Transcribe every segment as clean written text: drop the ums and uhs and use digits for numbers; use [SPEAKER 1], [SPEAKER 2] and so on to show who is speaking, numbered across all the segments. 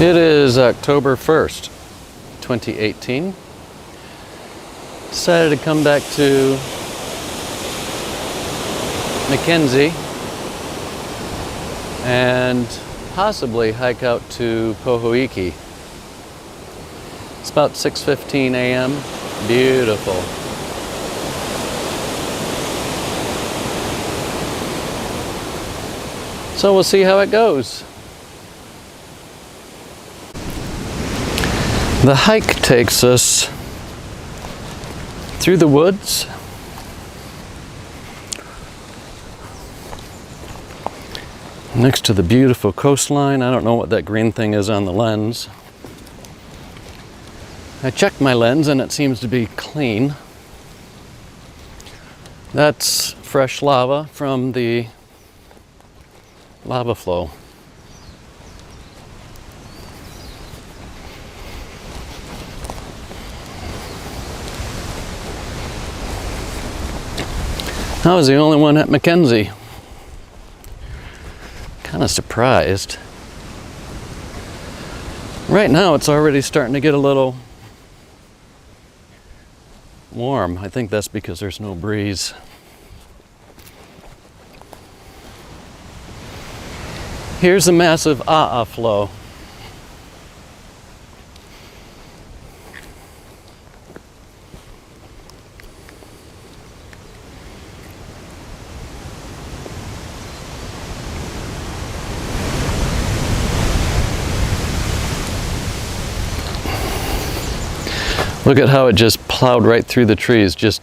[SPEAKER 1] It is October 1st, 2018. Decided to come back to Mackenzie and possibly hike out to Pohoiki. It's about 6:15 a.m. Beautiful. So we'll see how it goes. The hike takes us through the woods, next to the beautiful coastline. I don't know what that green thing is on the lens. I checked my lens and it seems to be clean. That's fresh lava from the lava flow. I was the only one at Mackenzie. Kind of surprised. Right now it's already starting to get a little warm. I think that's because there's no breeze. Here's a massive flow. Look at how it just plowed right through the trees, just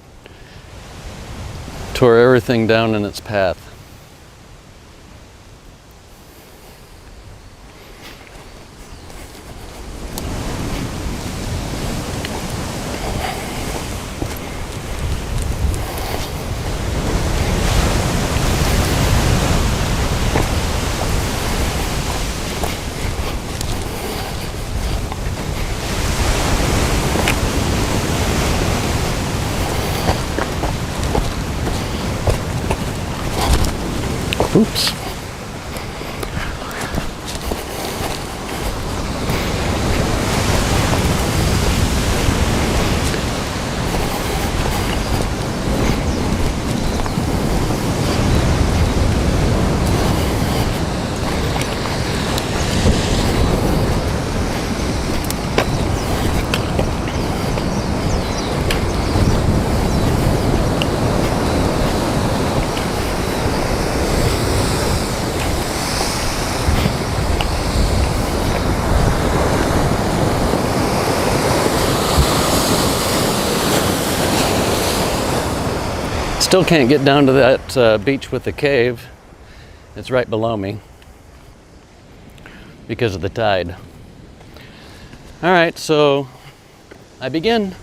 [SPEAKER 1] tore everything down in its path. Oops. Still can't get down to that beach with the cave. It's right below me because of the tide. All right, so I begin.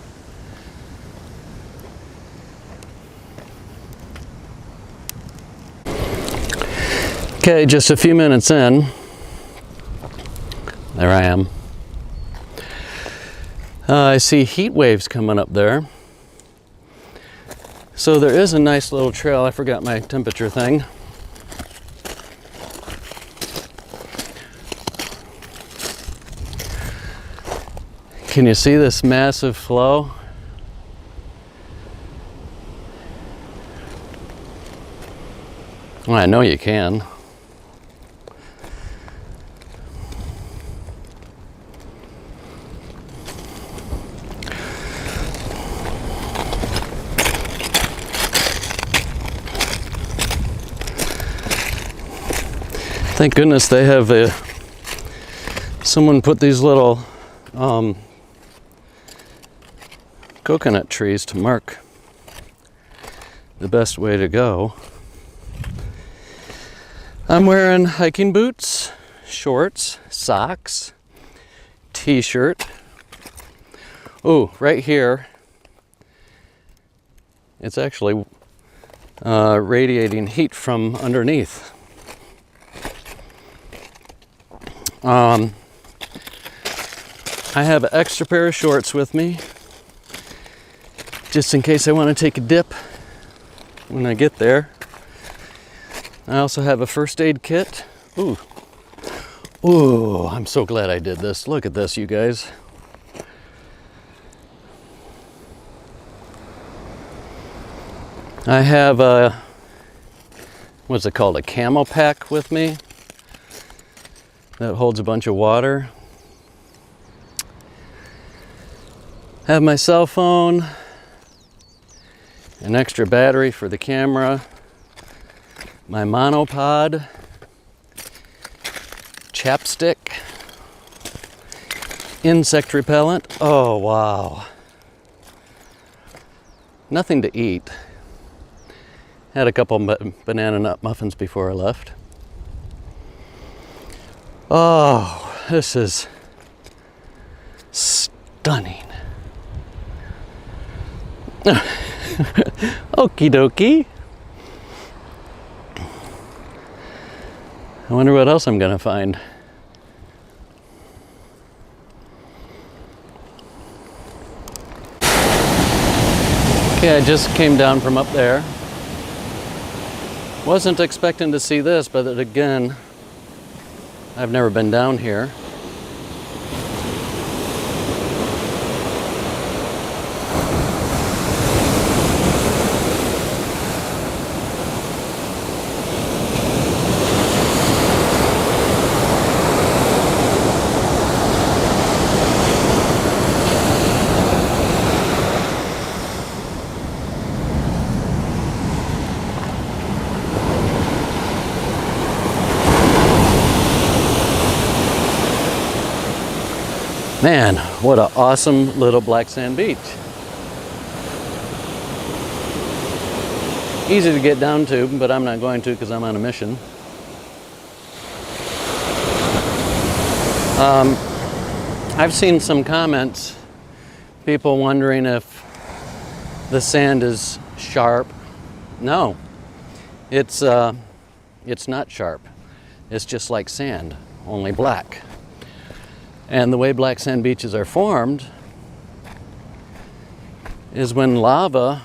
[SPEAKER 1] Okay, just a few minutes in. There I am. I see heat waves coming up there. So there is a nice little trail. I forgot my temperature thing. Can you see this massive flow? Well, I know you can. Thank goodness they have someone put these little coconut trees to mark the best way to go. I'm wearing hiking boots, shorts, socks, t-shirt. Oh, right here, it's actually radiating heat from underneath. I have an extra pair of shorts with me, just in case I want to take a dip when I get there. I also have a first aid kit. Ooh. Ooh, I'm so glad I did this. Look at this, you guys. I have a, what's it called, a camo pack with me that holds a bunch of water. Have my cell phone, an extra battery for the camera, my monopod, chapstick, insect repellent. Oh, wow. Nothing to eat. Had a couple banana nut muffins before I left. Oh, this is stunning. Okie dokie. I wonder what else I'm gonna find. Okay, I just came down from up there. Wasn't expecting to see this, but again, I've never been down here. Man, what an awesome little black sand beach. Easy to get down to, but I'm not going to because I'm on a mission. I've seen some comments, people wondering if the sand is sharp. No, it's not sharp. It's just like sand, only black. And the way black sand beaches are formed is when lava,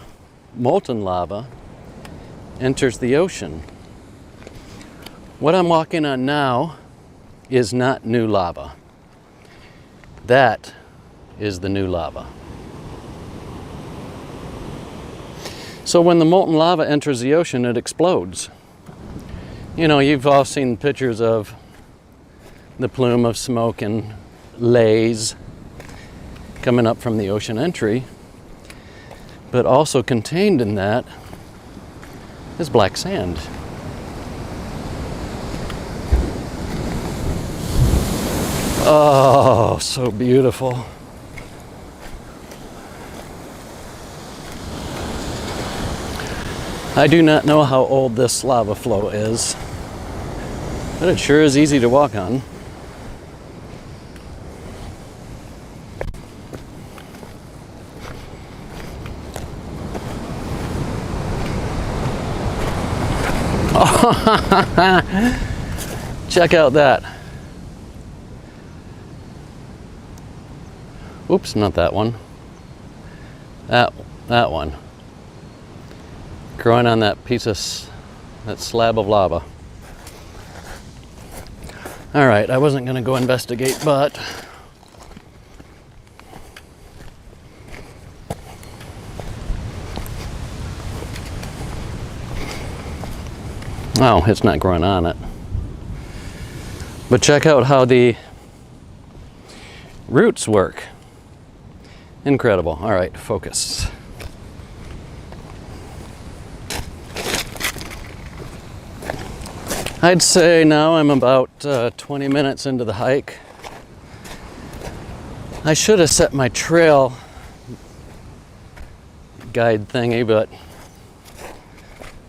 [SPEAKER 1] molten lava, enters the ocean. What I'm walking on now is not new lava. That is the new lava. So when the molten lava enters the ocean, it explodes. You know, you've all seen pictures of the plume of smoke and lays coming up from the ocean entry, but also contained in that is black sand. Oh, so beautiful. I do not know how old this lava flow is, but it sure is easy to walk on. Check out that. Oops, not that one. That one. Growing on that piece of, that slab of lava. All right, I wasn't gonna go investigate, but oh, it's not growing on it. But check out how the roots work. Incredible. All right, focus. I'd say now I'm about 20 minutes into the hike. I should have set my trail guide thingy, but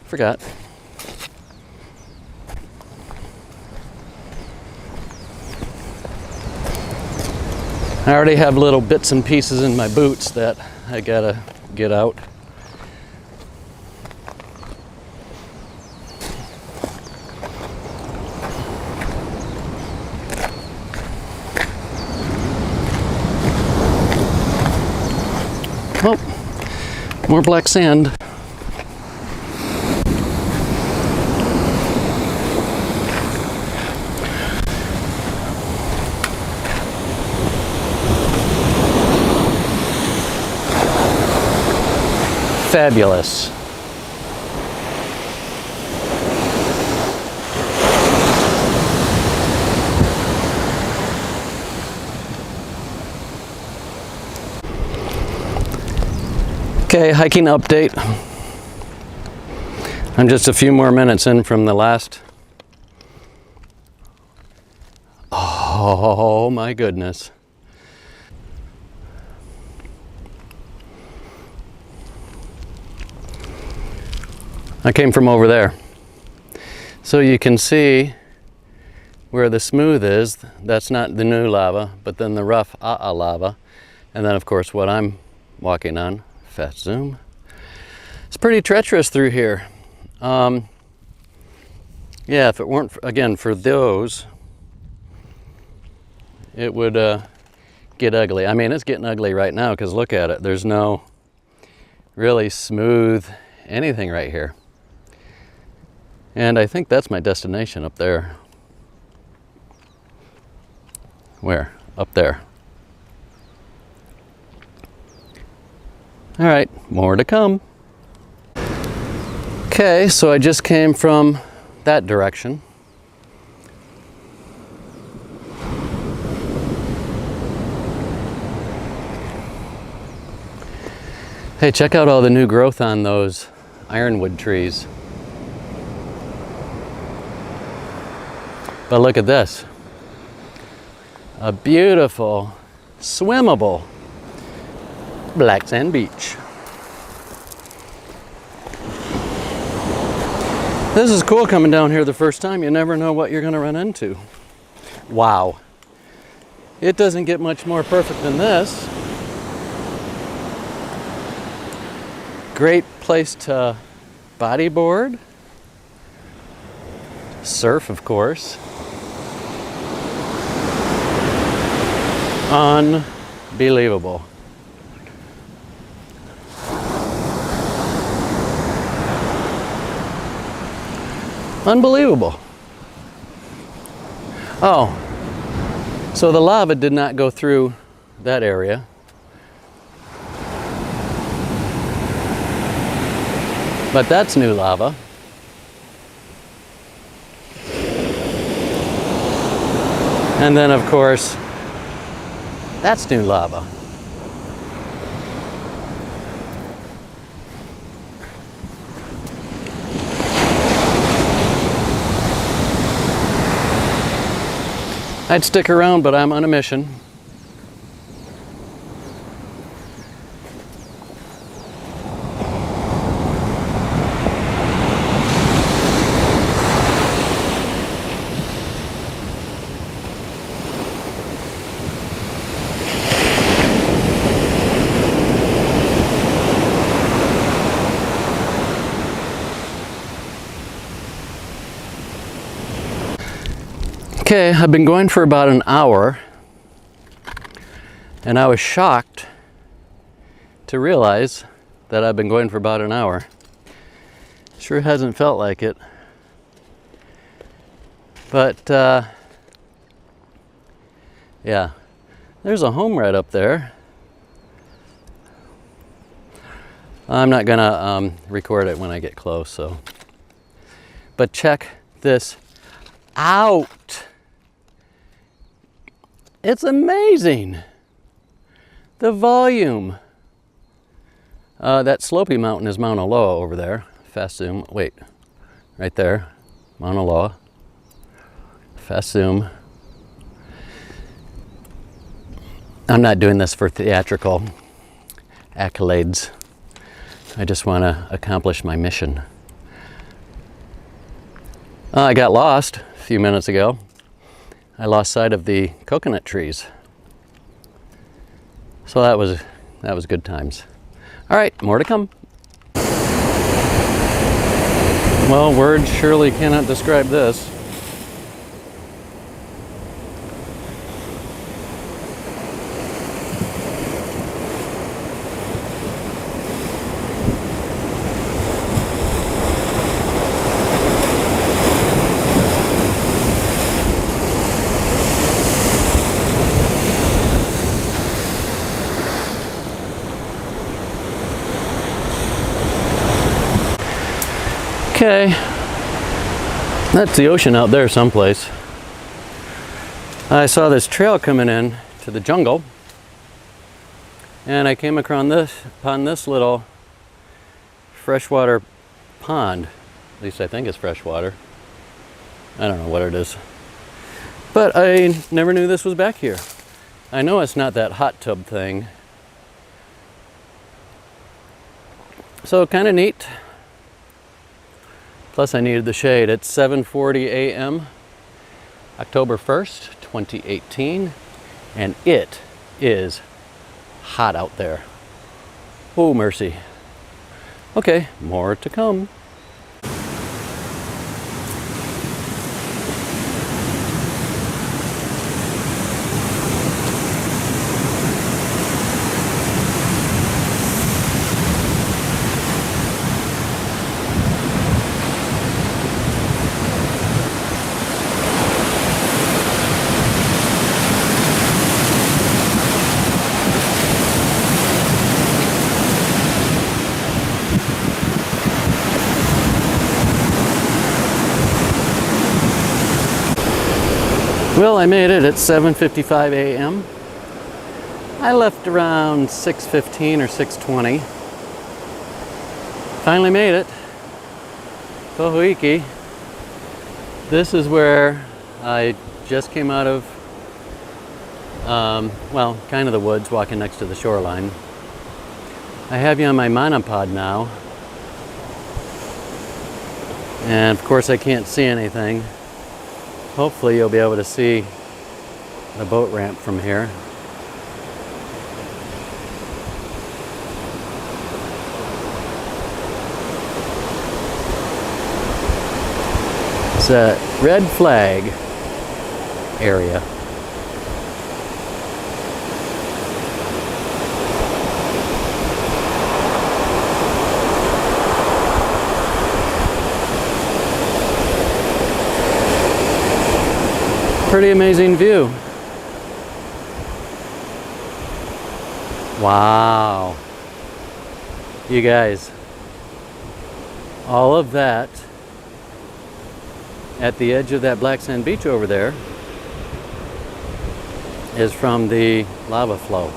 [SPEAKER 1] forgot. I already have little bits and pieces in my boots that I gotta get out. Oh, more black sand. fabulous. Okay, hiking update. I'm just a few more minutes in from the last. Oh my goodness. I came from over there. So you can see where the smooth is. That's not the new lava, but then the rough lava. And then of course what I'm walking on. Fast zoom. It's pretty treacherous through here. Yeah, if it weren't, again, for those, it would get ugly. I mean, it's getting ugly right now because look at it. There's no really smooth anything right here. And I think that's my destination up there. Where? Up there. All right, more to come. Okay, so I just came from that direction. Hey, check out all the new growth on those ironwood trees. But look at this. A beautiful, swimmable black sand beach. This is cool coming down here the first time. You never know what you're going to run into. Wow. It doesn't get much more perfect than this. Great place to bodyboard. Surf, of course. Unbelievable. Unbelievable. Oh, so the lava did not go through that area. But that's new lava. And then of course, that's new lava. I'd stick around, but I'm on a mission. Okay, I've been going for about an hour, and I was shocked to realize that I've been going for about an hour. Sure hasn't felt like it. But, yeah, there's a home right up there. I'm not gonna record it when I get close, so. But check this out. It's amazing. The volume. That slopey mountain is Mauna Loa over there. Fast zoom. Wait, right there. Mauna Loa. Fast zoom. I'm not doing this for theatrical accolades. I just want to accomplish my mission. I got lost a few minutes ago. I lost sight of the coconut trees. So that was good times. All right, more to come. Well, words surely cannot describe this. Okay, that's the ocean out there someplace. I saw this trail coming in to the jungle, and I came upon this little freshwater pond. At least I think it's freshwater. I don't know what it is. But I never knew this was back here. I know it's not that hot tub thing. So kind of neat. Plus I needed the shade. It's 7:40 a.m. October 1st, 2018. And it is hot out there. Oh, mercy. Okay, more to come. Well, I made it at 7:55 a.m. I left around 6:15 or 6:20. Finally made it. Pohoiki. This is where I just came out of, well, kind of the woods, walking next to the shoreline. I have you on my monopod now. And of course I can't see anything. Hopefully you'll be able to see the boat ramp from here. It's a red flag area. Pretty amazing view. Wow. You guys, all of that at the edge of that black sand beach over there is from the lava flow.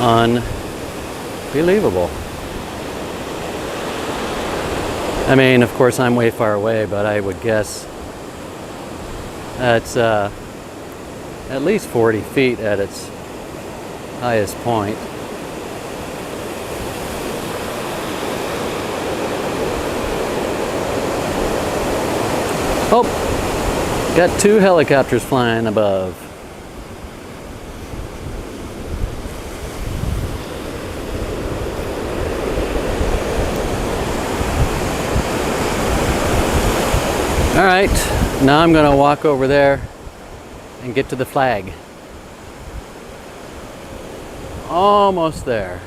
[SPEAKER 1] Unbelievable. I mean, of course, I'm way far away, but I would guess that's at least 40 feet at its highest point. Oh, got two helicopters flying above. All right, now I'm gonna walk over there and get to the flag. Almost there.